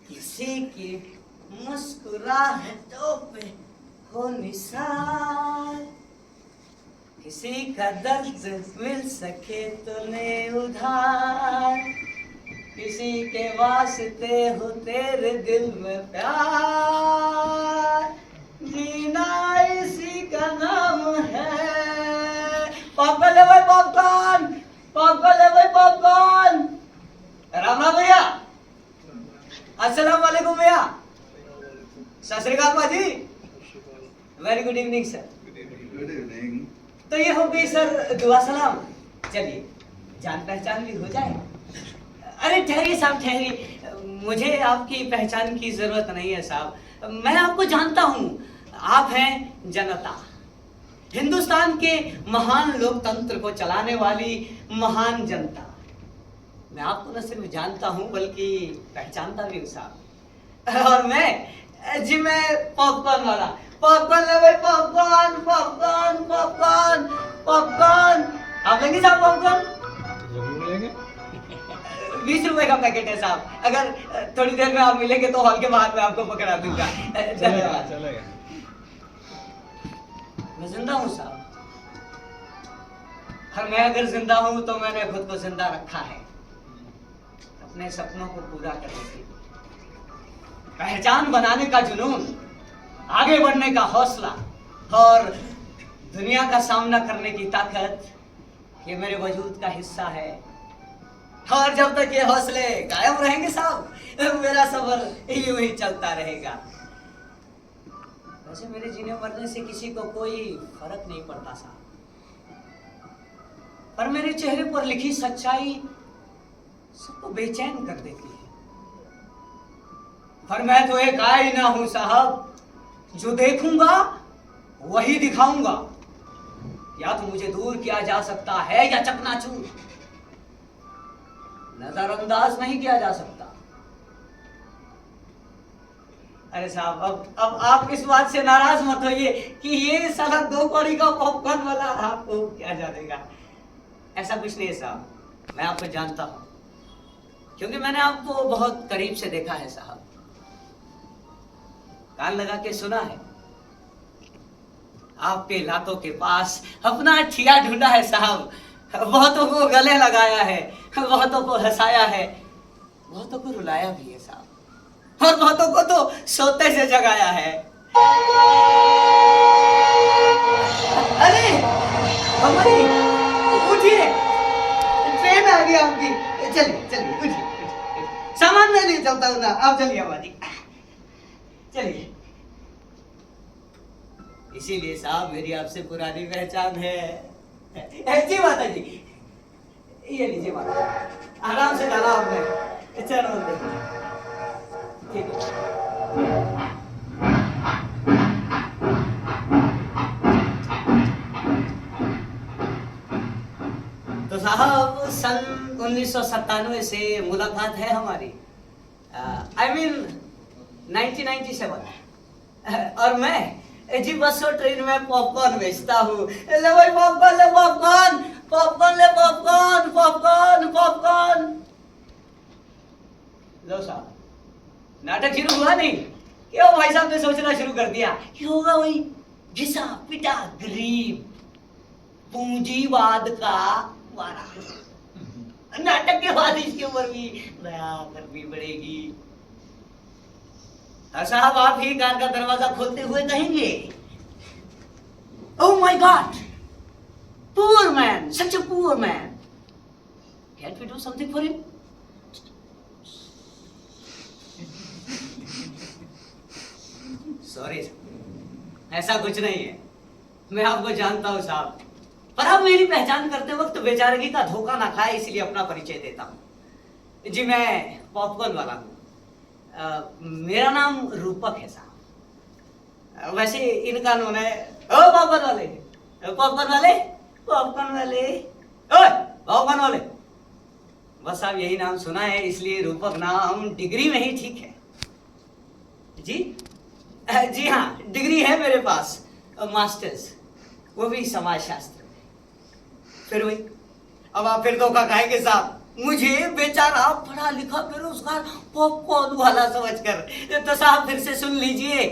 किसी की मुस्कुराहटों पे हो निसार, किसी का दर्द मिल सके तो ले उधार, किसी के वास्ते हो तेरे दिल में प्यार, जीना इसी का नाम है। पॉपकॉर्न ले भाई, पॉपकॉर्न, पॉपकॉर्न ले भाई, पॉपकॉर्न। राम राम भैया। अस्सलाम वालेकुम भैया। सत श्री अकाल भाजी। Very good evening sir. Good evening. तो ये हो गई सर दुआ सलाम। चलिए जान पहचान भी हो जाए। अरे ठहरिए साहब, ठहरिए, मुझे आपकी पहचान की जरूरत नहीं है साहब। मैं आपको जानता हूँ, आप हैं जनता, हिंदुस्तान के महान लोकतंत्र को चलाने वाली महान जनता। मैं आपको न सिर्फ जानता हूँ बल्कि पहचानता भी हूँ साहब। और मैं पॉपकॉर्न वाला। पॉपकॉर्न ले भाई, पॉपकॉर्न, पॉपकॉर्न, पॉपकॉर्न, पॉपकॉर्न। आप लेंगे साहब पॉपकॉर्न? जरूर लेंगे। 20 रुपए का पैकेट है साहब। अगर थोड़ी देर में आप मिलेंगे तो हॉल के बाहर में आपको पकड़ा दूंगा। धन्यवाद। चलेगा। मैं जिंदा हूँ साहब, और मैं अगर जिंदा हूँ तो मैंने खुद को जिंदा रखा है अपने सपनों को पूरा करने के लिए। पहचान बनाने का जुनून, आगे बढ़ने का हौसला और दुनिया का सामना करने की ताकत, ये मेरे वजूद का हिस्सा है। और जब तक ये हौसले कायम रहेंगे साहब, मेरा सफर यूं ही चलता रहेगा। वैसे मेरे जीने मरने से किसी को कोई फर्क नहीं पड़ता साहब, पर मेरे चेहरे पर लिखी सच्चाई सबको बेचैन कर देती है। पर मैं तो एक आईना हूं साहब, जो देखूंगा वही दिखाऊंगा। या तो मुझे दूर किया जा सकता है या चकनाचूर, नजरअंदाज नहीं किया जा सकता। अरे साहब, अब आप इस बात से नाराज मत होइए कि ये साला 2 कौड़ी का पॉपकॉर्न वाला आपको क्या जानेगा। ऐसा कुछ नहीं है साहब, मैं आपको जानता हूं क्योंकि मैंने आपको बहुत करीब से देखा है साहब, कान लगा के सुना है। आपके लातों के पास अपना ठिया ढूंढा है साहब, बहुतों को गले लगाया है, बहुतों को हंसाया है, बहुतों को रुलाया भी है साहब, और बहुतों को तो सोते से जगाया है। अरे हमारी उठिए, ट्रेन आ गई आपकी। चलिए चलिए, उठिए, सामान मैं नहीं चलता हूँ ना, आप चलिए हमारी, चलिए। इसीलिए साहब मेरी आपसे पुरानी पहचान है। जी माता जी, ये लीजिए माता, आराम से डाला आपने, चलो ठीक है। तो साहब सन 1997 से मुलाकात है हमारी, I mean 1997। और मैं जी बस और ट्रेन में पॉपकॉर्न बेचता हूँ। ले भाई पॉपकॉर्न, ले पॉपकॉर्न, पॉपकॉर्न ले, पॉपकॉर्न, पॉपकॉर्न, पॉपकॉर्न। लो साहब, नाटक शुरू हुआ नहीं? क्यों भाई साहब ने सोचना शुरू कर दिया कि होगा वही घिसा पिटा गरीब पूंजीवाद का वारा। नाटक के बाद इसके ऊपर भी दया करनी पड़ेगी। साहब आप ही कार का दरवाजा खोलते हुए कहेंगे, oh my god, poor man, such a poor man, can't we do something for him? Sorry, ऐसा कुछ नहीं है, मैं आपको जानता हूं साहब, पर अब मेरी पहचान करते वक्त बेचारगी का धोखा ना खाए इसलिए अपना परिचय देता हूं। जी मैं पॉपकॉर्न वाला हूं। मेरा नाम रूपक है साहब। वैसे इन कानों ने ओ पॉपकॉर्न वाले, पॉपकॉर्न वाले, पॉपकॉर्न वाले, ओए पॉपकॉर्न वाले, बस साहब यही नाम सुना है, इसलिए रूपक नाम डिग्री में ही ठीक है। जी जी हाँ, डिग्री है मेरे पास, मास्टर्स, वो भी समाज शास्त्र में। फिर वही, अब आप फिर धोखा खाएंगे साहब, मुझे बेचारा पढ़ा लिखा बेरोजगार पॉपकॉर्न वाला समझकर। तो साहब फिर से सुन लीजिए,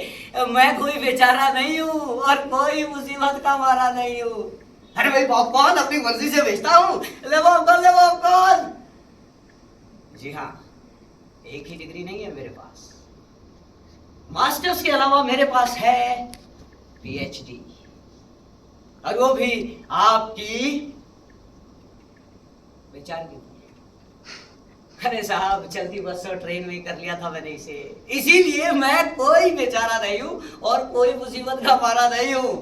मैं कोई बेचारा नहीं हूँ और कोई मुसीबत का मारा नहीं हूँ। अरे भाई पॉपकॉर्न अपनी मर्जी से बेचता हूँ, ले पॉपकॉर्न, ले पॉपकॉर्न। जी हाँ, एक ही डिग्री नहीं है मेरे पास, मास्टर्स के अलावा मेरे पास है पीएचडी, और वो भी आपकी विचार की। अरे साहब चलती बस और ट्रेन में कर लिया था मैंने इसे, इसीलिए मैं कोई बेचारा नहीं हूं और कोई मुसीबत का मारा नहीं हूं।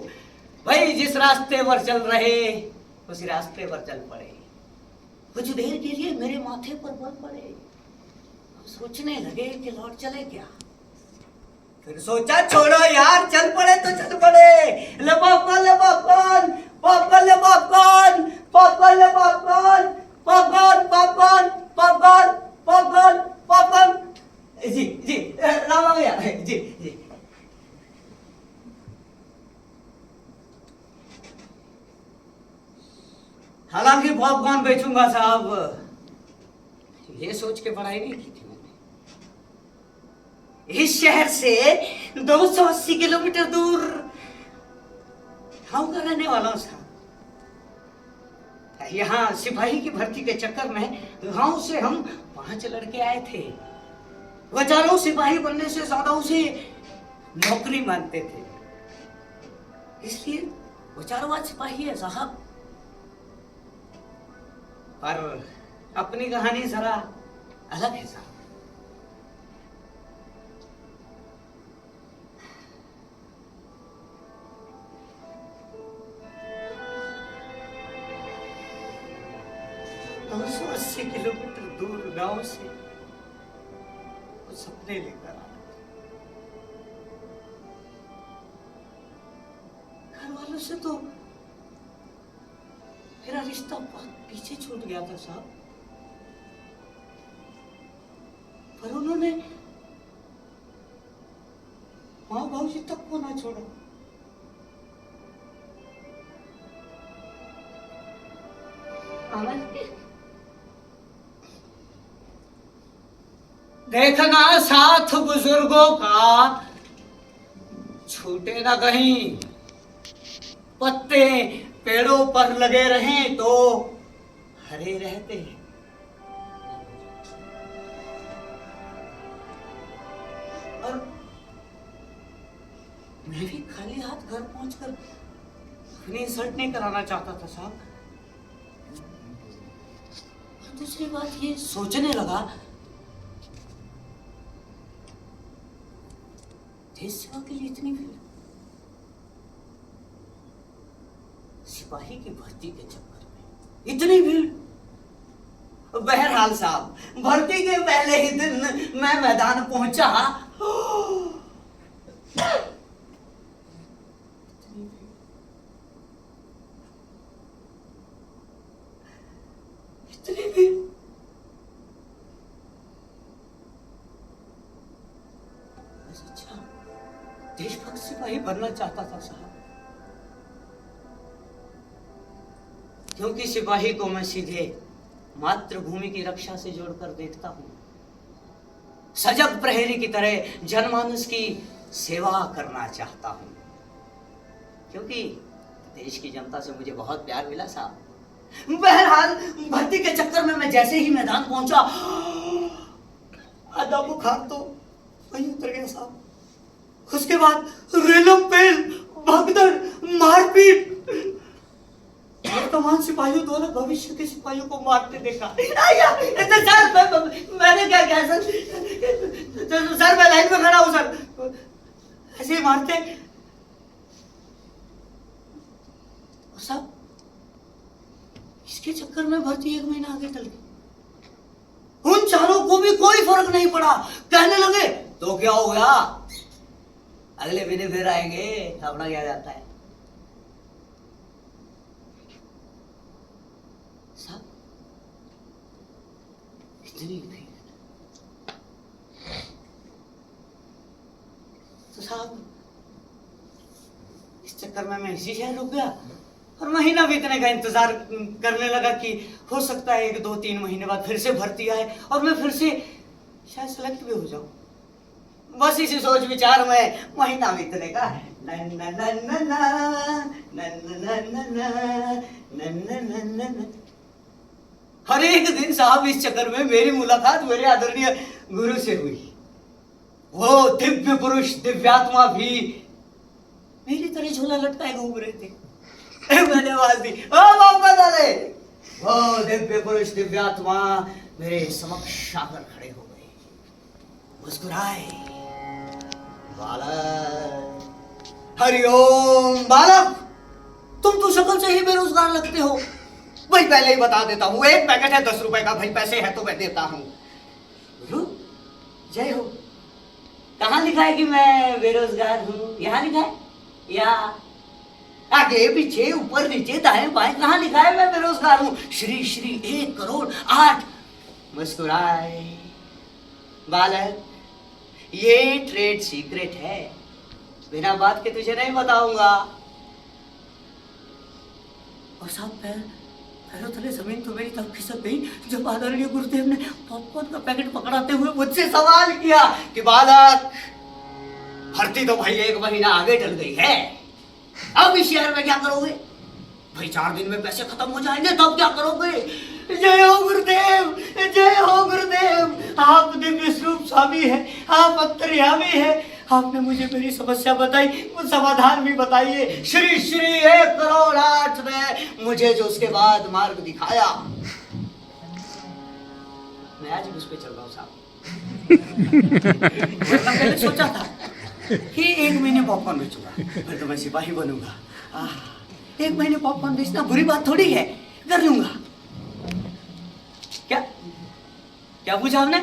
भाई जिस रास्ते पर चल रहे उसी रास्ते पर चल पड़े। कुछ देर के लिए मेरे माथे पर बल पड़े, सोचने लगे कि लौट चले क्या। फिर सोचा छोड़ो यार, चल पड़े तो चल पड़े। ले पॉपकॉर्न, ले पॉपकॉर्न, पॉपकॉर्न, ले पॉपकॉर्न, पॉपकॉर्न, ले popcorn, popcorn, popcorn, popcorn, popcorn, popcorn. जी जी राम भैया, जी जी। हालांकि पॉपकॉर्न बेचूंगा साहब, ये सोच के पढ़ाई नहीं की थी मैंने। इस शहर से 280 किलोमीटर दूर गांव का रहने वाला हूं साहब। यहाँ सिपाही की भर्ती के चक्कर में गांव से हम 5 लड़के आए थे। वो चारों सिपाही बनने से ज्यादा उसे नौकरी मानते थे, इसलिए वो चारों आज सिपाही है साहब। पर अपनी कहानी जरा अलग है साहब। दो 280 किलोमीटर दूर गांव से वो सपने लेकर आया। घर वालों से तो मेरा रिश्ता बहुत पीछे छूट गया था साहब, पर उन्होंने माँ बाबूजी तक को ना छोड़ा। देखना साथ बुजुर्गों का छूटे ना कहीं, पत्ते पेड़ों पर लगे रहें तो हरे रहते हैं। और मैं भी खाली हाथ घर पहुंचकर अपनी इंसल्ट नहीं कराना चाहता था साहब। और दूसरी बात ये सोचने लगा, देश सेवा के लिए इतनी भीड़, सिपाही की भर्ती के चक्कर में इतनी भीड़। बहरहाल साहब, भर्ती के पहले ही दिन मैं मैदान पहुंचा। इतनी भीड़, अच्छा देशभक्त सिपाही बनना चाहता था साहब, क्योंकि सिपाही को मैं सीधे मातृभूमि की रक्षा से जोड़कर देखता हूं। सजग प्रहरी की तरह जनमानस की सेवा करना चाहता हूं, क्योंकि देश की जनता से मुझे बहुत प्यार मिला साहब। बहरहाल भर्ती के चक्कर में मैं जैसे ही मैदान पहुंचा, आधा बुखार तो वहीं उतर गया साहब। उसके बाद रेलम पेल, भगदड़, मारपीट, वर्तमान सिपाहियों द्वारा भविष्य के सिपाहियों को मारते देखा। मैंने क्या किया सर? सर मैं लाइन में खड़ा हूं सर, ऐसे ही मारते साहब। इसके चक्कर में भर्ती 1 महीना आगे चल गई। उन चारों को भी कोई फर्क नहीं पड़ा। कहने लगे तो क्या हो गया, अगले महीने फिर आएंगे, अपना क्या जाता है साहब। इतनी भीड़। तो साहब इस चक्कर में मैं इसी शहर रुक गया और महीना बीतने का इंतजार करने लगा कि हो सकता है 1, 2, 3 महीने बाद फिर से भर्ती आए और मैं फिर से शायद सेलेक्ट भी हो जाऊं। बस इसी सोच विचार में महीना बीतने का हर एक दिन साहब इस चक्कर में मेरी मुलाकात मेरे आदरणीय गुरु से हुई। वो दिव्य पुरुष दिव्यात्मा भी मेरी तरह झोला लटकाए घूम रहे थे। मैंने आवाज दी, ओ बाबा दाले। वो दिव्य पुरुष दिव्यात्मा मेरे समक्ष आकर खड़े हो गए, मुस्कुराए। बालक, हरिओम। बालक, तुम तो शक्ल से ही बेरोजगार लगते हो। भाई पहले ही बता देता हूँ, एक पैकेट है 10 रुपए का, भाई पैसे है तो मैं देता हूँ। गुरु जय हो। कहाँ लिखा है कि मैं बेरोजगार हूँ? यहाँ लिखा है या आगे पीछे ऊपर नीचे दाएं बाएं कहाँ लिखा है मैं बेरोजगार हूँ? श्री श्री 1 करोड़ 8। मुस्कुराए। बालक, ये ट्रेड सीक्रेट है, बिना बात के तुझे नहीं बताऊंगा। और साहब पैरों तले जमीन तो मेरी तब खिसक गई जब आदरणीय गुरुदेव ने पॉपकॉर्न का पैकेट पकड़ाते हुए मुझसे सवाल किया कि बालक, भर्ती तो भाई 1 महीना आगे चल गई है, अब इस शहर में क्या करोगे? भाई 4 दिन में पैसे खत्म हो जाएंगे, तब क्या करोगे? जय हो गुरुदेव, जय हो गुरुदेव। आप दिव्य स्वरूप स्वामी है, आप अंतर्यामी है। आपने मुझे मेरी समस्या बताई, वो समाधान भी बताइए। श्री श्री 1 करोड़ 8 ने मुझे जो उसके बाद मार्ग दिखाया, मैं आज उस पे चल रहा हूँ साहब। मैंने सोचा था कि 1 महीने पॉपकॉर्न बेचूंगा, फिर तो मैं सिपाही बनूंगा। 1 महीने पॉपकॉर्न बेचना बुरी बात थोड़ी है, कर लूंगा। क्या पूछा आपने?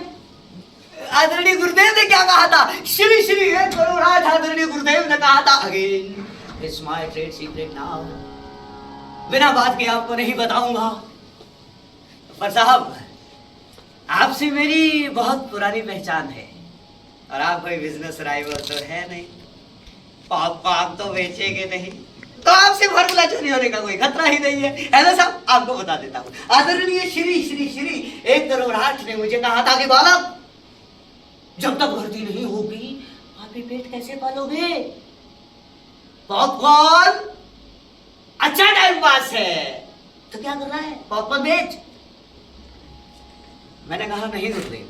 आदरणीय गुरुदेव ने क्या कहा था? श्री श्री 1 करोड़ 8 आदरणीय गुरुदेव ने कहा था। Again it's my trade secret now. बिना बात के आपको नहीं बताऊंगा। पर साहब, आपसे मेरी बहुत पुरानी पहचान है और आप कोई बिजनेस राइवल तो है नहीं। पॉपकॉर्न तो बेचेंगे नहीं, तो आपसे फर्मूला चोरी होने का कोई खतरा ही नहीं है ना साहब? आपको बता देता हूँ। आदरणीय श्री श्री श्री 1 करोड़ 8 ने मुझे कहा था कि बालक, जब तक भर्ती नहीं होगी आप ही पेट कैसे पालोगे? पॉपकॉर्न अच्छा टाइम पास है, तो क्या करना है? पॉपकॉर्न बेच। मैंने कहा नहीं गुरुदेव,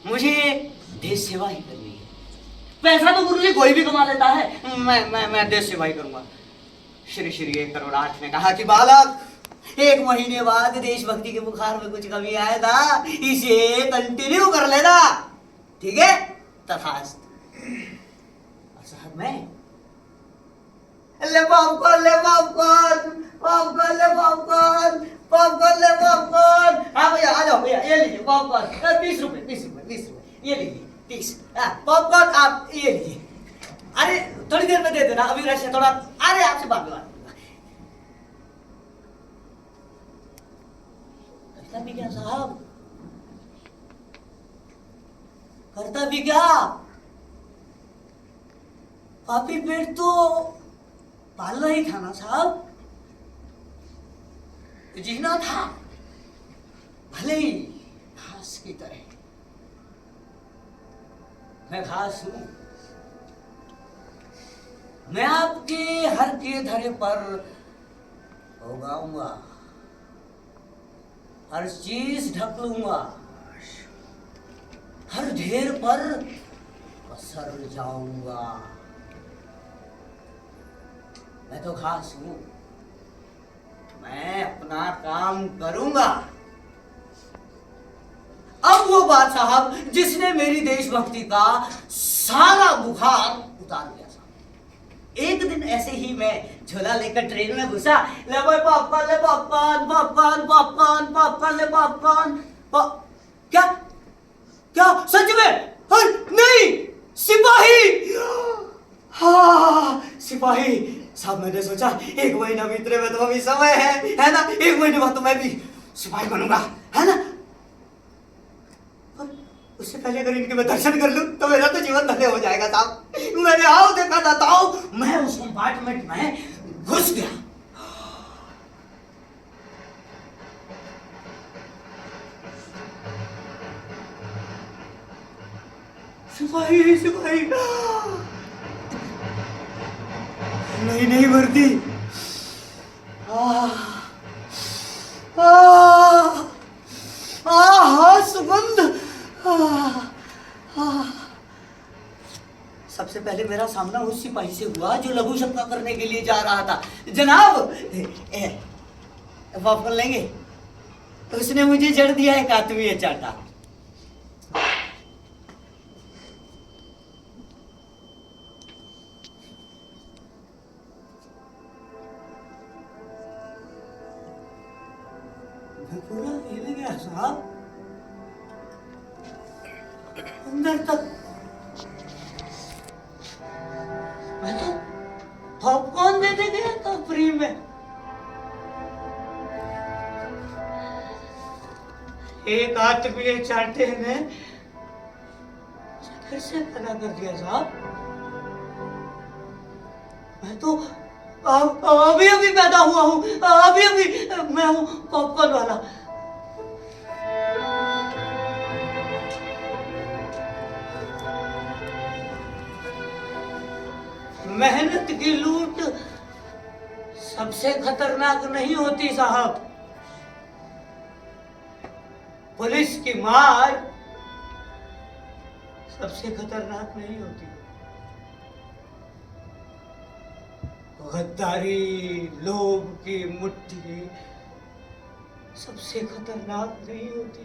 मुझे देश सेवा ही करनी है। पैसा तो गुरुजी कोई भी कमा लेता है, मैं देश सेवा ही करूंगा। श्री श्री 1 करोड़ 8 ने कहा कि बालक, 1 महीने बाद देशभक्ति के बुखार में कुछ कमी आएगा, इसे कंटिन्यू कर लेना, ठीक है? तथास्तु। साहब मैं ले पॉपकॉर्न, ले पॉपकॉर्न, पॉपकॉर्न ले पॉपकॉर्न, पॉपकॉर्न ले पॉपकॉर्न। हाँ भैया आ जाओ भैया, ये लीजिए पॉपकॉर्न। 30 रुपए, 30 रुपए, 30 रुपए, ये लीजिए 30। पॉपकॉर्न आप ये लीजिए। अरे थोड़ी देर में दे देना, अभी रश है थोड़ा। अरे आपसे बात में करता भी क्या साहब, करता भी क्या? पापी पेट तो पालना ही था ना साहब, जीना था, भले ही घास की तरह। मैं घास हूं, मैं आपके हर के धरे पर उगाऊंगा, हर चीज ढक लूंगा, हर ढेर पर पसर जाऊंगा। मैं तो खास हूं, मैं अपना काम करूंगा। अब वो बात साहब जिसने मेरी देशभक्ति का सारा बुखार उतार दिया साहब। एक दिन ऐसे ही मैं झोला लेकर ट्रेन में घुसा, ले भाई पॉपकॉर्न, ले पॉपकॉर्न, पॉपकॉर्न, पॉपकॉर्न, पॉपकॉर्न, ले पॉपकॉर्न। क्या क्या सच में? नहीं, सिपाही। हाँ सिपाही साहब, मैंने सोचा 1 महीना बीतने में तो अभी समय है ना? 1 महीने बाद तो मैं भी सिपाही बनूंगा, है ना? उससे पहले अगर इनके मैं दर्शन कर लूं तो मेरा तो जीवन धन्य हो जाएगा साहब। मैंने आओ देखा जाता हूं, मैं उस कंपार्टमेंट में घुस गया। सिपाही सिपाही, नहीं नहीं वर्दी, सुगंध। सबसे पहले मेरा सामना उस सिपाही से हुआ जो लघु शंका करने के लिए जा रहा था। जनाब पॉपकॉर्न लेंगे? उसने मुझे जड़ दिया एक आत्मीय चाटा। मैं पूरा हिल गया साहब, अंदर तक। मैं तो पॉपकॉर्न देने गया था फ्री में, एक आत्मीय चाटे ने फिर से मना कर दिया साहब। मैं तो अभी अभी पैदा हुआ हूँ, अभी अभी मैं हूँ पॉपकॉर्न वाला। मेहनत की लूट सबसे खतरनाक नहीं होती साहब, पुलिस की मार सबसे खतरनाक नहीं होती, गद्दारी लोभ की मुट्ठी सबसे खतरनाक नहीं होती।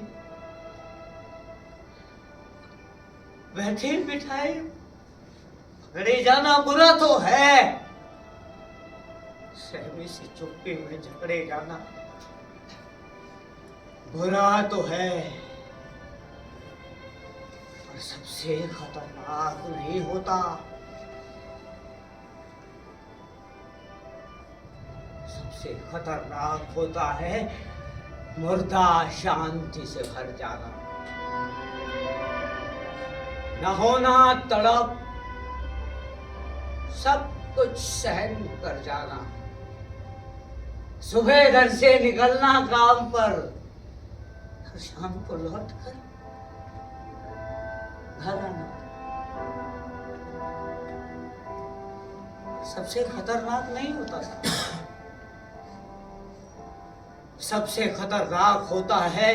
बैठे बिठाए पकड़े जाना बुरा तो है, सहमी से चुप्पी में झगड़े जाना बुरा तो है, पर सबसे खतरनाक नहीं होता। सबसे खतरनाक होता है मुर्दा शांति से भर जाना, न होना तड़प, सब कुछ सहन कर जाना, सुबह घर से निकलना काम पर, शाम को लौट कर घर आना। सबसे खतरनाक नहीं होता साहब, सबसे खतरनाक होता है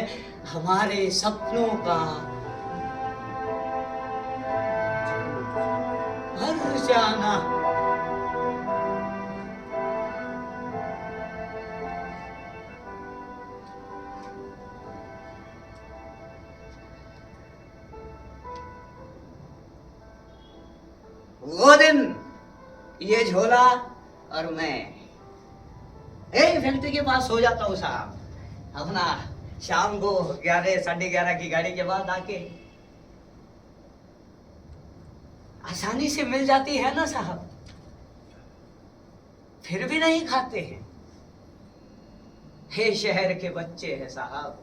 हमारे सपनों का भर जाना। वो दिन ये झोला और मैं एक फैक्ट्री के पास सो जाता हूँ साहब, अपना शाम को 11 साढ़े 11 की गाड़ी के बाद आके आसानी से मिल जाती है ना साहब, फिर भी नहीं खाते हैं। हे शहर के बच्चे हैं साहब,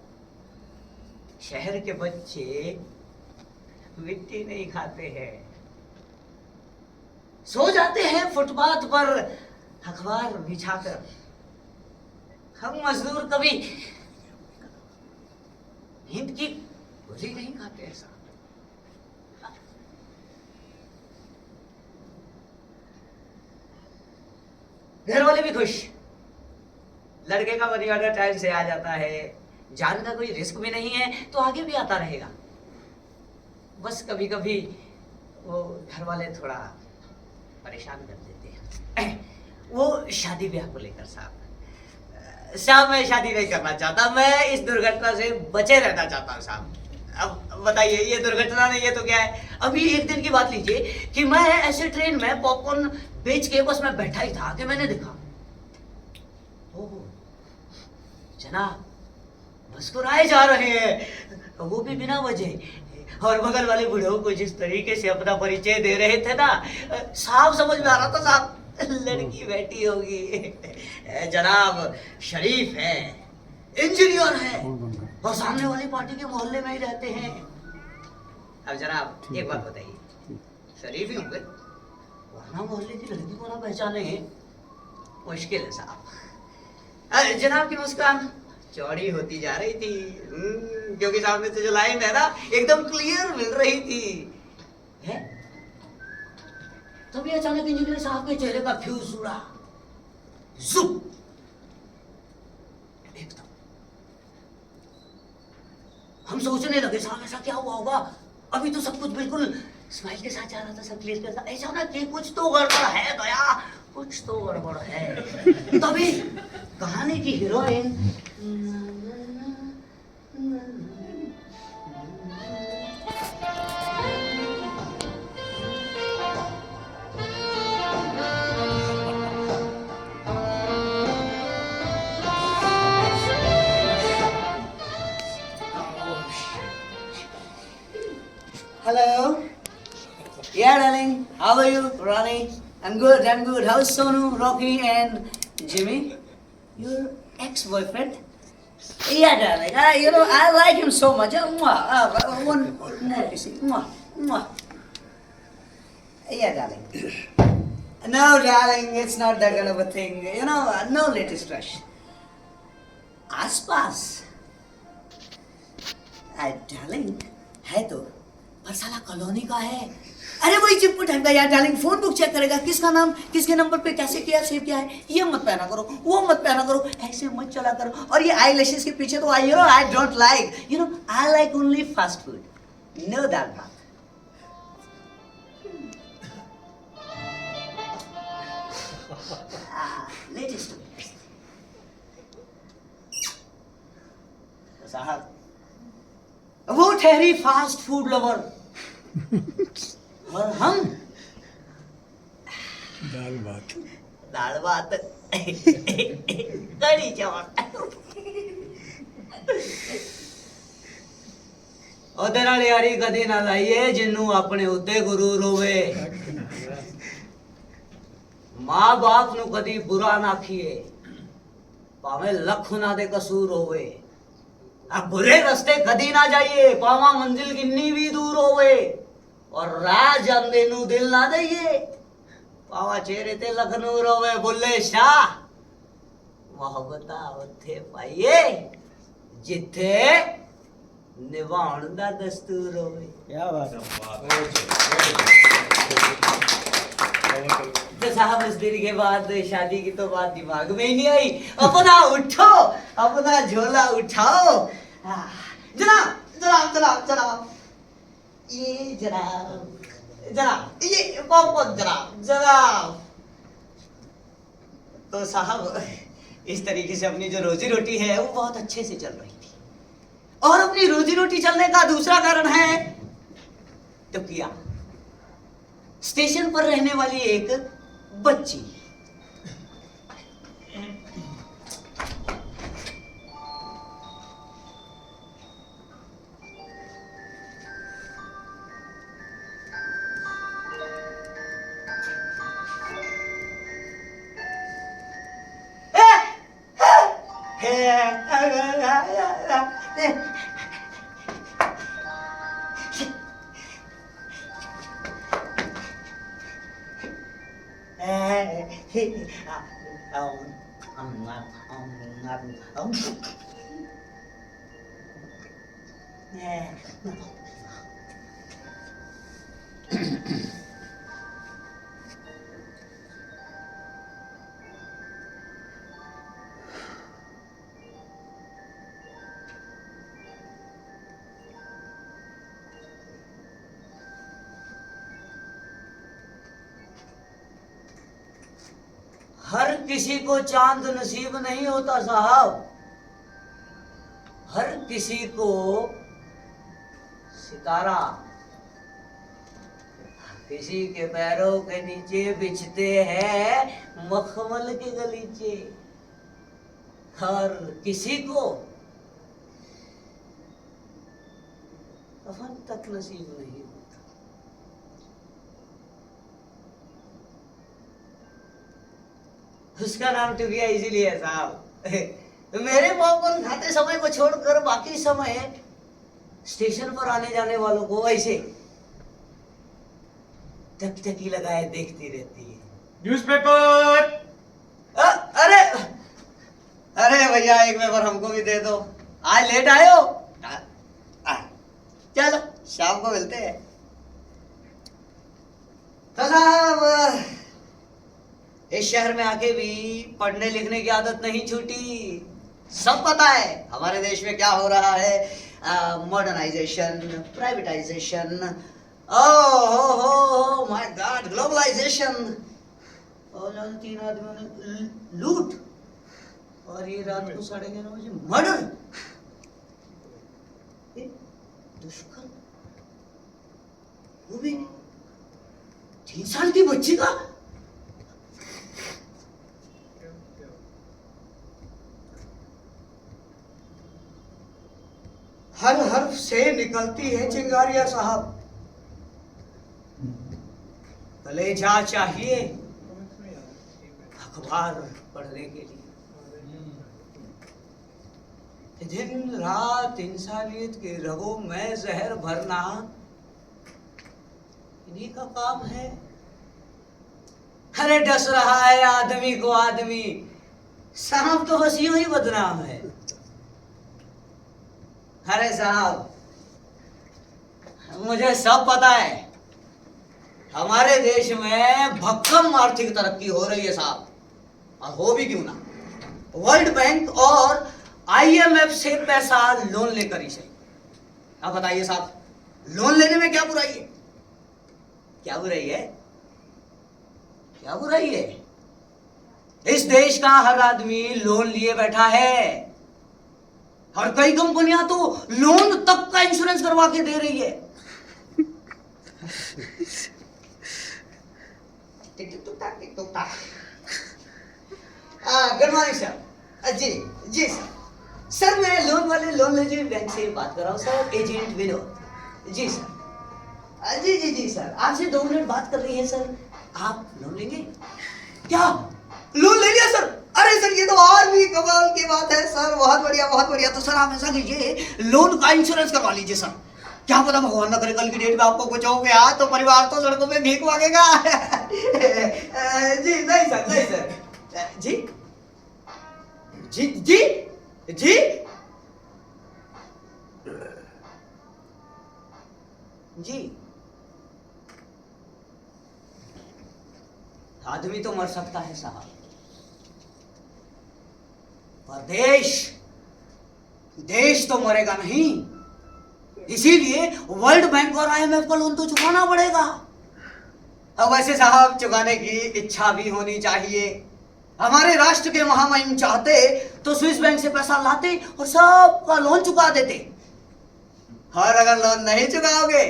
शहर के बच्चे मिट्टी नहीं खाते हैं, सो जाते हैं फुटपाथ पर अखबार बिछाकर। हम मजदूर कभी नींद की गोली नहीं खाते ऐसा। घर वाले भी खुश, लड़के का मनी ऑर्डर टाइम से आ जाता है, जान का कोई रिस्क भी नहीं है तो आगे भी आता रहेगा। बस कभी कभी वो घर वाले थोड़ा परेशान कर देते हैं, वो शादी ब्याह को लेकर साहब। साहब मैं शादी नहीं करना चाहता, मैं इस दुर्घटना से बचे रहना चाहता हूँ साहब। अब बताइए, ये दुर्घटना नहीं है तो क्या है। अभी एक दिन की बात लीजिए कि मैं ऐसे ट्रेन में पॉपकॉर्न बेच के बस मैं बैठा ही था कि मैंने देखा, ओह जनाब मुस्कुराए जा रहे हैं, वो भी बिना वजह। और बगल वाले बूढ़ों को जिस तरीके से अपना परिचय दे रहे थे ना, साफ समझ में आ रहा था साहब लड़की बैठी होगी, जनाब शरीफ है, इंजीनियर है और सामने वाली पार्टी के मोहल्ले में ही रहते हैं। अब जनाब एक बात बताइए, शरीफ ही होंगे, वरना मोहल्ले की लड़की को ना पहचाने मुश्किल है साहब। जनाब की मुस्कान चौड़ी होती जा रही थी, क्योंकि सामने से जो लाइन है ना एकदम क्लियर मिल रही थी। है तभी अचानक इंजीनियर साहब के चेहरे का फ्यूज उड़ा, जुप एकदम। हम सोचने लगे साहब ऐसा क्या हुआ होगा, अभी तो सब कुछ बिल्कुल स्माइल के साथ जा रहा था, सब क्लियर के साथ, ऐसा ना कि कुछ तो गड़बड़ है दया, कुछ तो गड़बड़ है। तभी कहानी की heroine Hello. Yeah, darling. How are you, Ronnie? I'm good. I'm good. How's Sonu, Rocky, and Jimmy? Your ex-boyfriend? Yeah, darling. I like him so much. One more kissing. Yeah, darling. No, darling. It's not that kind of a thing. No latest rush. आसपास. Darling है तो पर साला colony का है। अरे वही चिपकू type का यार डार्लिंग, फोन बुक चेक करेगा, किसका नाम किसके नंबर पे कैसे किया सेव किया है, ये मत पहना करो, वो मत पहना करो, ऐसे मत चला करो। और ये आई लैशेस के पीछे तो I don't like, I like only fast food, no dal bhat. Latest साहब, वो ठहरी फास्ट फूड लवर और हम दाल भात कड़ी चावल। ਉਹਦੇ ਨਾਲ ਯਾਰੀ ਕਦੇ ਨਾ ਲਾਈਏ ਜਿੰਨੂੰ ਆਪਣੇ ਉੱਤੇ ਗੁਰੂਰ ਹੋਵੇ। ਮਾਂ ਬਾਪ ਨੂੰ ਕਦੀ ਬੁਰਾ ਨਾ ਆਖੀਏ ਭਾਵੇਂ ਲੱਖ ਉਹਨਾਂ ਦੇ ਕਸੂਰ ਹੋਵੇ। अब बुरे रास्ते कदी ना जाइए पावा मंजिल किन्नी भी दूर होवे। और राह जांदे नू दिल ना दइए पावा चेहरे ते लखनूर होवे। बुल्ले शाह मोहब्बता उत्थे पाइए जिथे निभाउण दा दस्तूर होवे। क्या बात है। तो साहब इस दिन के बाद शादी की तो बात दिमाग में ही नहीं आई। अपना उठो, अपना झोला उठाओ। जनाब जनाब जनाब जनाब ये जनाब जनाब ये बहुत जनाब जनाब। तो साहब इस तरीके से अपनी जो रोजी रोटी है वो बहुत अच्छे से चल रही थी। और अपनी रोजी रोटी चलने का दूसरा कारण है तो किया स्टेशन पर रहने वाली एक बच्ची। हर किसी को चांद नसीब नहीं होता साहब, हर किसी को सितारा। किसी के पैरों के नीचे बिछते हैं मखमल के गलीचे, हर किसी को कफन तक नसीब नहीं होता। उसका नाम टुकिया इसीलिए है साहब। तो मेरे पॉपकॉर्न खाते समय को छोड़कर बाकी समय स्टेशन पर आने जाने वालों को ऐसे टकटकी लगाए देखती रहती है। न्यूज़पेपर। अरे अरे भैया एक पेपर हमको भी दे दो, आज लेट आए हो। चलो शाम को मिलते हैं। तो साहब इस शहर में आके भी पढ़ने लिखने की आदत नहीं छूटी। सब पता है हमारे देश में क्या हो रहा है, modernisation, privatisation, oh my god, globalisation, और 3 आदमियों ने लूट, और ये रात को 11:30 बजे मर्डर, दुष्कर्म, वो भी 3 साल की बच्ची का। हर हर्फ से निकलती है चिंगारियां साहब। कलेजा चाहिए अखबार पढ़ने के लिए। दिन रात इंसानियत के रगों में जहर भरना इन्हीं का काम है। अरे डस रहा है आदमी को आदमी, साहब तो बस यूं ही बदनाम है। अरे साहब मुझे सब पता है, हमारे देश में भक्कम आर्थिक तरक्की हो रही है साहब, और हो भी क्यों ना, वर्ल्ड बैंक और IMF से पैसा लोन लेकर ही सही। अब बताइए साहब, लोन लेने में क्या बुराई है? क्या बुराई है? क्या बुराई है? इस देश का हर आदमी लोन लिए बैठा है, और कई कंपनियां तो लोन तक का इंश्योरेंस करवा के दे रही है। Good morning sir. जी जी सर, मैं लोन वाले लोन लेने बैंक से बात कर रहा हूँ सर, एजेंट विनोद। जी सर। जी जी जी सर, आपसे 2 मिनट बात कर रही है सर। आप लोन लेंगे क्या? लोन ले लिया सर? अरे सर ये तो और भी कमाल की बात है सर, बहुत बढ़िया बहुत बढ़िया। तो सर आप ऐसा कीजिए, लोन का इंश्योरेंस करवा लीजिए सर। क्या पता भगवान ना करे कल की डेट में आपको कुछ हो गया तो परिवार तो सड़कों में भीख मांगेगा। जी नहीं सर, नहीं सर। जी जी जी जी जी आदमी तो मर सकता है साहब, पर देश तो मरेगा नहीं। इसीलिए वर्ल्ड बैंक और IMF का लोन तो चुकाना पड़ेगा। अब वैसे साहब चुकाने की इच्छा भी होनी चाहिए। हमारे राष्ट्र के महामहिम चाहते तो स्विस बैंक से पैसा लाते और सबका लोन चुका देते, और अगर लोन नहीं चुकाओगे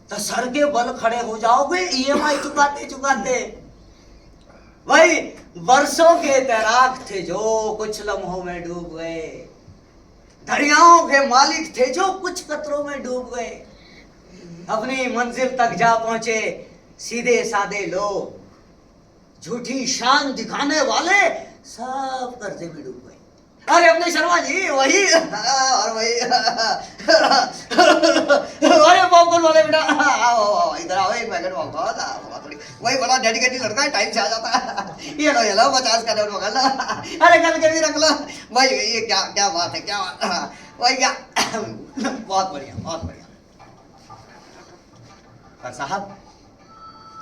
तो सर के बल खड़े हो जाओगे EMI चुकाते चुकाते। भाई वर्षों के तैराक थे जो कुछ लम्हों में डूब गए, दरियाओं के मालिक थे जो कुछ कतरों में डूब गए, अपनी मंजिल तक जा पहुंचे सीधे साधे लोग, झूठी शान दिखाने वाले सब कर्जे में डूब गए। अरे अपने शर्मा जी वही और वही अरे पॉपकॉर्न वाले बेटा, आओ इधर आओ, एक पैकेट पॉपकॉर्न। वही बड़ा डेडिकेटेड लड़का है, टाइम से आ जाता है। ये लो 50 का नोट पकड़ लो, अरे कल के भी रख लो भाई। ये क्या क्या बात है, क्या बात, वही क्या, बहुत बढ़िया बहुत बढ़िया। पर साहब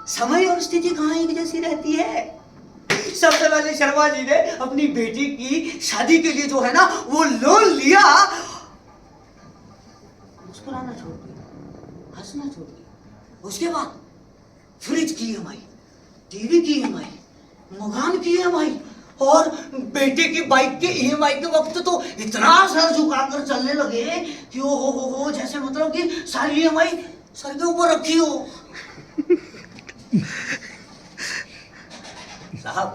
समय और स्थिति कहाँ एक जैसी रहती है। सबसे पहले शर्मा जी ने अपनी बेटी की शादी के लिए जो है ना वो लोन लिया, मुस्कुराना छोड़ दिया, हंसना छोड़ दिया। उसके बाद फ्रिज की EMI, टीवी की EMI, मकान की EMI, और बेटे की बाइक के EMI के वक्त तो इतना सर झुकाकर चलने लगे कि ओ हो जैसे मतलब कि सारी EMI सर के ऊपर रखी हो। साहब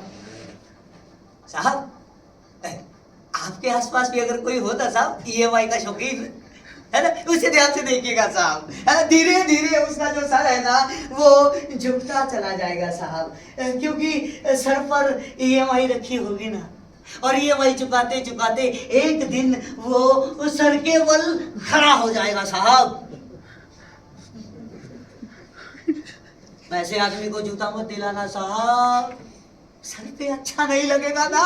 आपके आसपास भी अगर कोई होता साहब EMI का शौकीन, है ना, उसे ध्यान से देखिएगा साहब, धीरे धीरे उसका जो सर है ना वो झुकता चला जाएगा साहब, क्योंकि सर पर EMI रखी होगी ना। और EMI चुकाते चुकाते एक दिन वो सड़के बल खड़ा हो जाएगा साहब। वैसे आदमी को जूता मत दिलाना साहब, सर पे अच्छा नहीं लगेगा ना।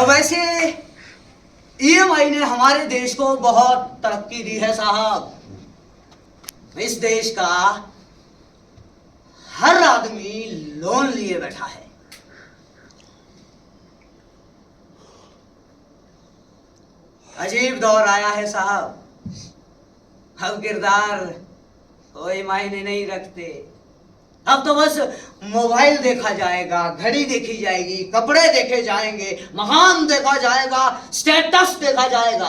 वैसे EMI ने हमारे देश को बहुत तरक्की दी है साहब। इस देश का हर आदमी लोन लिए बैठा है। अजीब दौर आया है साहब। अब किरदार कोई मायने नहीं रखते। अब तो बस मोबाइल देखा जाएगा, घड़ी देखी जाएगी, कपड़े देखे जाएंगे, महान देखा जाएगा, स्टेटस देखा जाएगा।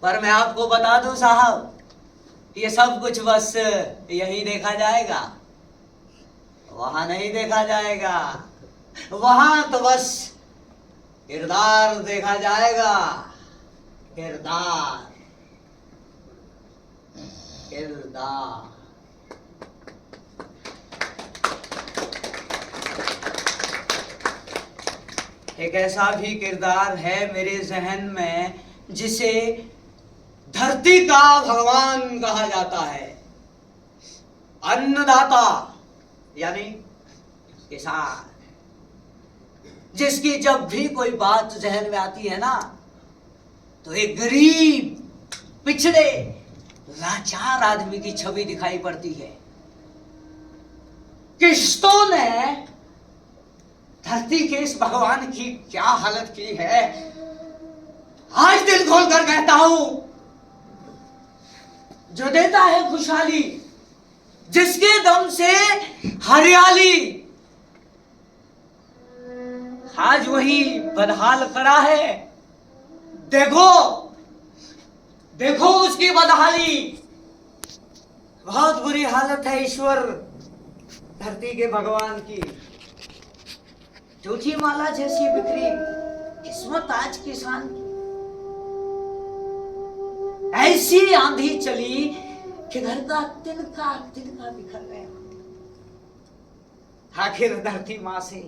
पर मैं आपको बता दूं साहब, ये सब कुछ बस यही देखा जाएगा, वहां नहीं देखा जाएगा। वहां तो बस किरदार देखा जाएगा। किरदार किरदार। एक ऐसा भी किरदार है मेरे जहन में जिसे धरती का भगवान कहा जाता है। अन्नदाता यानी किसान, जिसकी जब भी कोई बात जहन में आती है ना, तो एक गरीब, पिछड़े, लाचार आदमी की छवि दिखाई पड़ती है। किश्तों ने धरती के इस भगवान की क्या हालत की है, आज दिल खोल कर कहता हूं। जो देता है खुशहाली, जिसके दम से हरियाली, आज वही बदहाल खड़ा है। देखो देखो उसकी बदहाली। बहुत बुरी हालत है ईश्वर, धरती के भगवान की। झूठी माला जैसी बिखरी किस्मत आज किसान की। ऐसी आंधी चली कि घर का तिनका तिनका बिखर गया। आखिर धरती मां से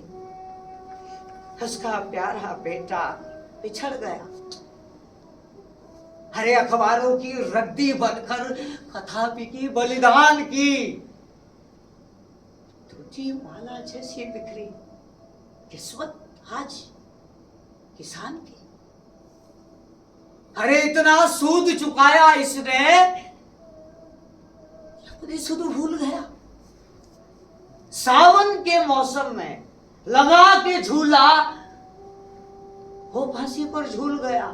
उसका प्यारा बेटा बिछड़ गया। हरे अखबारों की रद्दी बनकर कथा बिकी, बलिदान की। झूठी माला जैसी बिखरी किस्मत आज किसान की। अरे इतना सूद चुकाया इसने, अपनी सुध भूल गया। सावन के मौसम में लगा के झूला, वो फांसी पर झूल गया।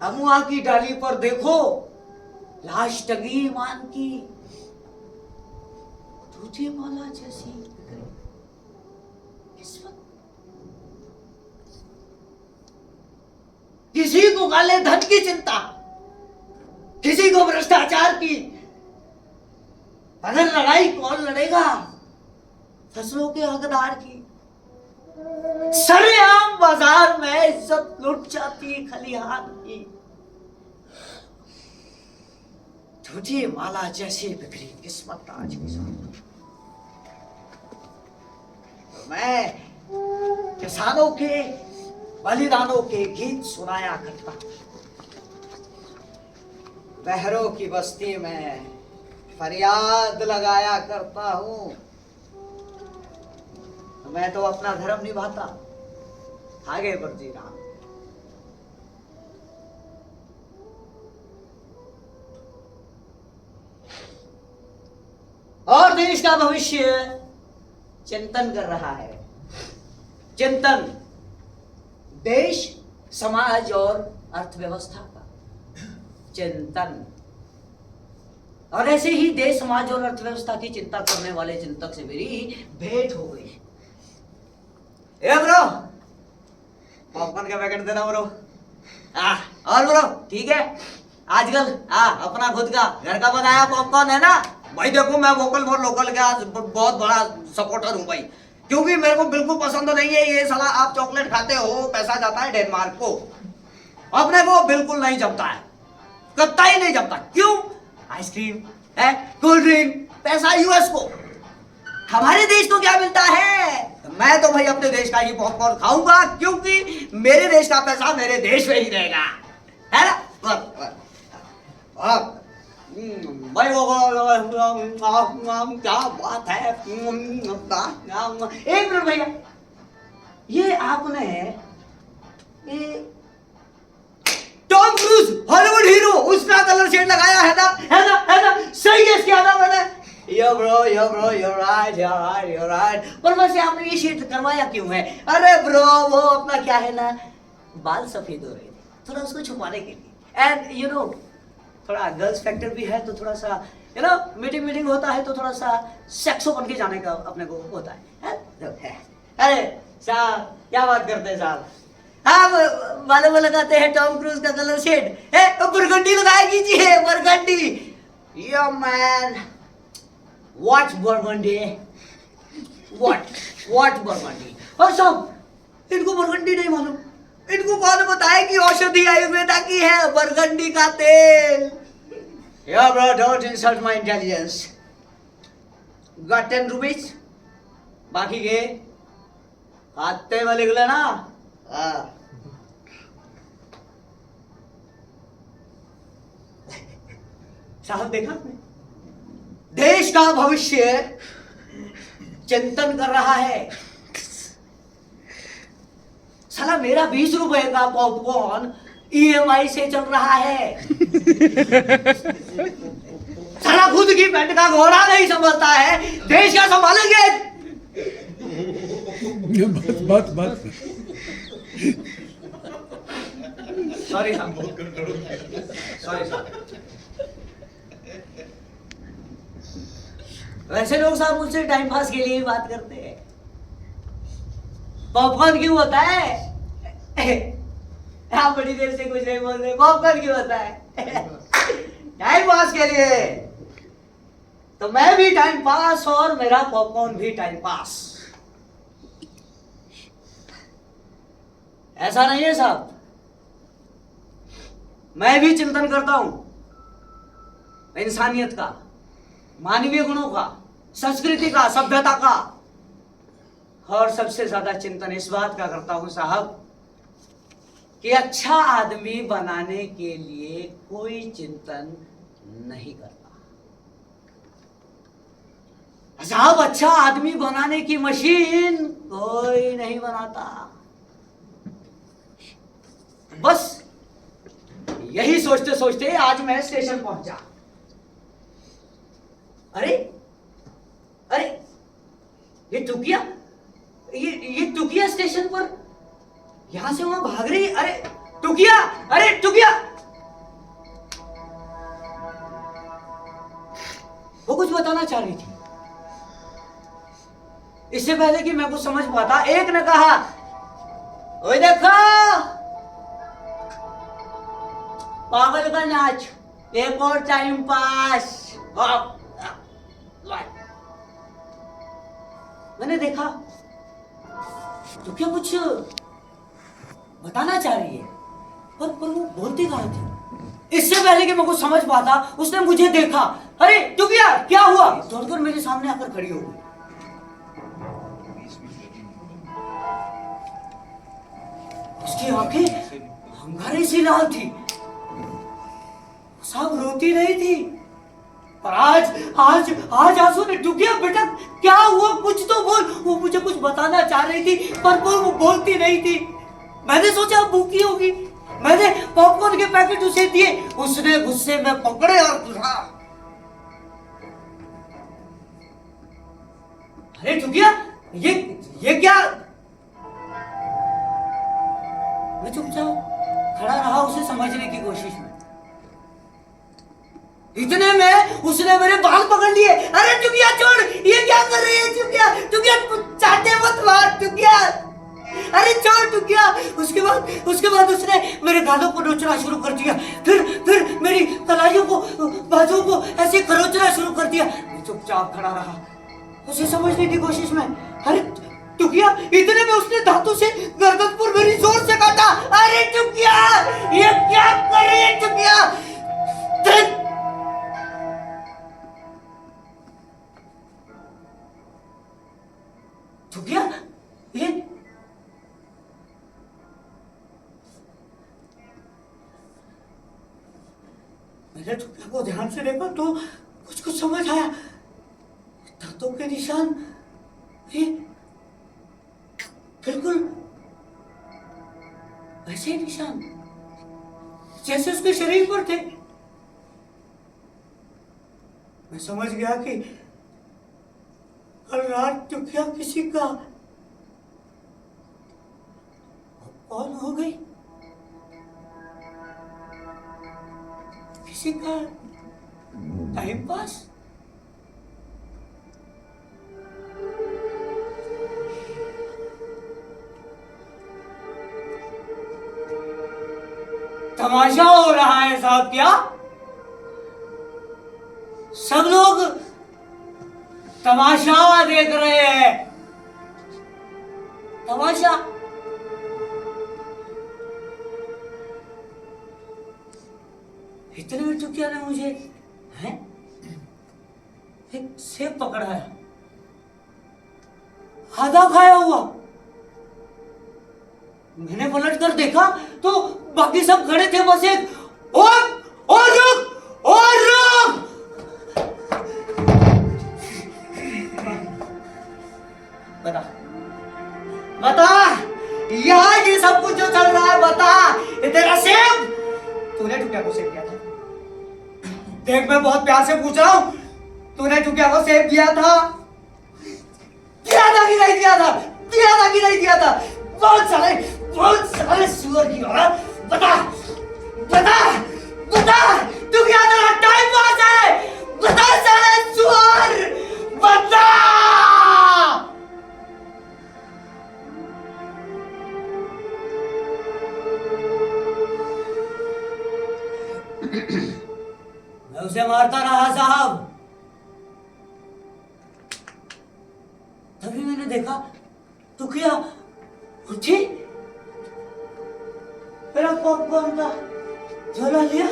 अमुआ की डाली पर देखो लाश टंगी ईमान की। झूठी माला जैसी किस्मत। किसी को काले धन की चिंता, किसी को भ्रष्टाचार की। अगर लड़ाई कौन लड़ेगा फसलों के हकदार की। सरेआम बाजार में इज्जत लुट जाती खलिहान की। झूठी माला जैसी बिखरी किस्मत आज के साथ। तो मैं किसानों के बलिदानों के गीत सुनाया करता। बहरों की बस्ती में फरियाद लगाया करता हूं। मैं तो अपना धर्म निभाता, आगे बढ़ती रहा। और देश का भविष्य चिंतन कर रहा है। चिंतन देश, समाज और अर्थव्यवस्था का चिंतन। और ऐसे ही देश, समाज और अर्थव्यवस्था की चिंता करने वाले चिंतक से मेरी भेंट हो गई। ए ब्रो, पॉपकॉर्न का पैकेट देना ब्रो। और ब्रो ठीक है, आजकल अपना खुद का घर का बनाया पॉपकॉर्न है ना भाई। देखो मैं वोकल फॉर लोकल का बहुत बड़ा सपोर्टर हूँ भाई, क्योंकि मेरे को बिल्कुल पसंद नहीं है ये साला आप चॉकलेट खाते हो, पैसा जाता है डेनमार्क को, अपने को बिल्कुल नहीं जमता है, कत्ता ही नहीं जमता। क्यों? आइसक्रीम है कोल्ड ड्रिंक, पैसा यूएस को। हमारे देश को क्या मिलता है? मैं तो भाई अपने देश का ही पॉपकॉर्न खाऊंगा, क्योंकि मेरे देश का पैसा मेरे देश में ही रहेगा, है ना? भाई क्या बात है। एक मिनट भैया, ये आपने ये टॉम क्रूज हॉलीवुड हीरो, उसका कलर शेड लगाया है ना? है ना? सही गेस किया ना मैंने। Yo bro, you're right. पर वैसे आपने ये शेड करवाया क्यों है? अरे ब्रो, वो अपना क्या है ना, बाल सफेद हो रहे थे, थोड़ा उसको छुपाने के लिए। एंड यू नो, थोड़ा गर्ल्स फैक्टर भी है, तो थोड़ा सा यू नो मीटिंग होता है, तो थोड़ा सा सेक्सो बन के जाने का अपने को होता है। अरे साहब क्या बात करते हैं साहब, हाँ बालों में लगाते हैं टॉम क्रूज का कलर शेड है, तो बरगंडी लगाया कीजिए, burgundy. Yo man, what burgundy, what burgundy. और सब इनको बरगंडी नहीं मालूम, इनको कौन बताया कि औषधि आयुर्वेदा की है बरगंडी का तेल। या bro, don't insult my intelligence. Got 10 rupees, बाकी के खाते में लिख लेना। साहब देखा आपने, देश का भविष्य चिंतन कर रहा है। साला मेरा 20 रुपए का पॉपकॉर्न EMI से चल रहा है। साला खुद की पेट का घोड़ा नहीं संभालता है, देश क्या संभालेंगे? बस सॉरी साहब, वैसे लोग साहब मुझसे टाइम पास के लिए ही बात करते हैं। पॉपकॉर्न क्यों होता है? आप बड़ी देर से कुछ नहीं बोल रहे, पॉपकॉर्न क्यों होता है? टाइम पास के लिए। तो मैं भी टाइम पास और मेरा पॉपकॉर्न भी टाइम पास। ऐसा नहीं है साहब, मैं भी चिंतन करता हूं इंसानियत का, मानवीय गुणों का, संस्कृति का, सभ्यता का, और सबसे ज्यादा चिंतन इस बात का करता हूं साहब कि अच्छा आदमी बनाने के लिए कोई चिंतन नहीं करता साहब। अच्छा आदमी बनाने की मशीन कोई नहीं बनाता। बस यही सोचते सोचते आज मैं स्टेशन पहुंचा। अरे ये टुकिया, ये टुकिया स्टेशन पर यहां से वहां भाग रही। अरे टुकिया, वो कुछ बताना चाह रही थी। इससे पहले कि मैं कुछ समझ पाता, एक ने कहा, ओए देखो पागल का नाच, एक और टाइम पास। मैंने देखा तो क्या कुछ बताना चाह रही है, पर वो बोलती कहाँ थी। इससे पहले कि मैं कुछ समझ पाता, उसने मुझे देखा। अरे टुकिया क्या हुआ? दौड़कर मेरे सामने आकर खड़ी हो गई। उसकी आंखें अंगारे सी लाल थी, सब रोती नहीं थी, पर आज आंसू ने। टुकिया बेटा क्या हुआ, कुछ तो बोल। वो मुझे कुछ बताना चाह रही थी, पर वो बोलती नहीं थी। मैंने सोचा भूखी होगी, मैंने पॉपकॉर्न के पैकेट उसे दिए, उसने गुस्से में पकड़े और बुझा। अरे टुकिया ये क्या? मैं चुपचाप खड़ा रहा उसे समझने की कोशिश में। इतने में उसने मेरे बाल पकड़ लिए। अरे टुकिया छोड़, ये क्या कर रही है? टुकिया चाटे मत मार टुकिया, अरे छोड़ टुकिया। उसके बाद उसने मेरे गालों को नोचना शुरू कर दिया, फिर मेरी कलाइयों को, बाजुओं को ऐसे खरोचना शुरू कर दिया। मैं चुपचाप खड़ा रहा उसे समझने की कोशिश में। अरे टुकिया, इतने में उसने दांतों से गर्दन पर मेरी जोर से काटा। अरे टुकिया, ये क्या कर रही है टुकिया? मैंने टुकिया को ध्यान से देखा तो कुछ कुछ समझ आया। दांतों के निशान ये बिल्कुल वैसे ही निशान जैसे उसके शरीर पर थे। मैं समझ गया कि कल रात टुकिया किसी का कौन हो गई, किसी का टाइम पास। तमाशा हो रहा है साहब। क्या सब लोग तमाशा देख रहे हैं? तमाशा? इतने में टुकिया ने मुझे हैं एक सेब पकड़ा है, आधा खाया हुआ। मैंने पलट कर देखा तो बाकी सब खड़े थे, बस एक और रुक और रुक। बता बता यहाँ ये सब कुछ जो चल रहा है, बता। ये तेरा सेब, तूने टुकिया को सेब दिया था? देख मैं बहुत प्यार से पूछ रहा हूं, तूने टुकिया को सेब दिया था? दिया था कि नहीं दिया था? दिया था कि नहीं दिया था? बहुत सारे सुअर की औरत, बता बता बता, तू क्या तेरा टाइम पास है? बता सारे सुअर, बता। मैं उसे मारता रहा साहब। तभी मैंने देखा टुकिया उठी, मेरा पॉपकॉर्न का झोला लिया,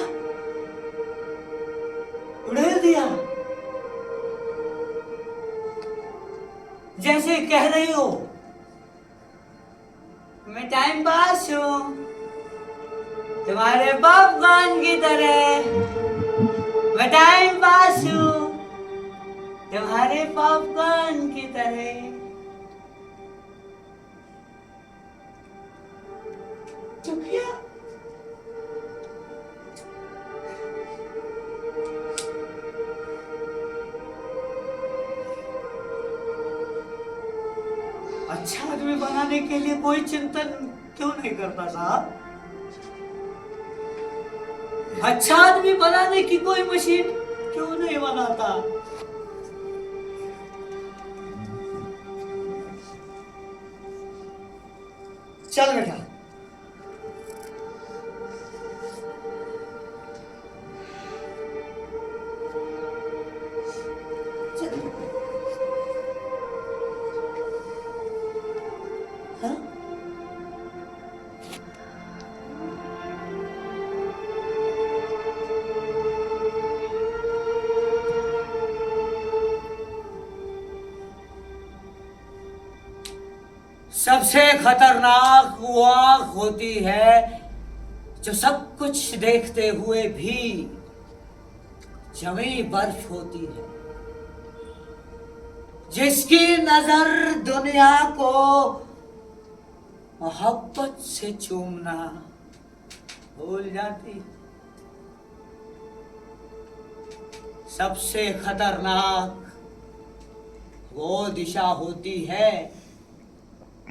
उड़ेल दिया, जैसे कह रही हो मैं टाइम पास हूं तुम्हारे पॉपकॉर्न की तरह। मैं टाइम पास हूं तुम्हारे पॉपकॉर्न की तरह। टुकिया अच्छा आदमी बनाने के लिए कोई चिंतन क्यों नहीं करता साहब? अच्छा आदमी बनाने की कोई मशीन क्यों नहीं बनाता? चल बेटा, हाँ? सबसे खतरनाक वो आंख होती है जो सब कुछ देखते हुए भी जमी बर्फ होती है, जिसकी नजर दुनिया को मोहब्बत से चूमना भूल जाती। सबसे खतरनाक वो दिशा होती है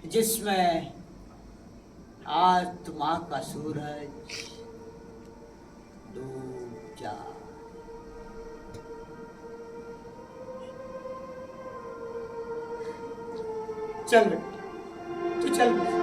जिसमें आत्मा का सूरज डूब जाए। चल तू चल।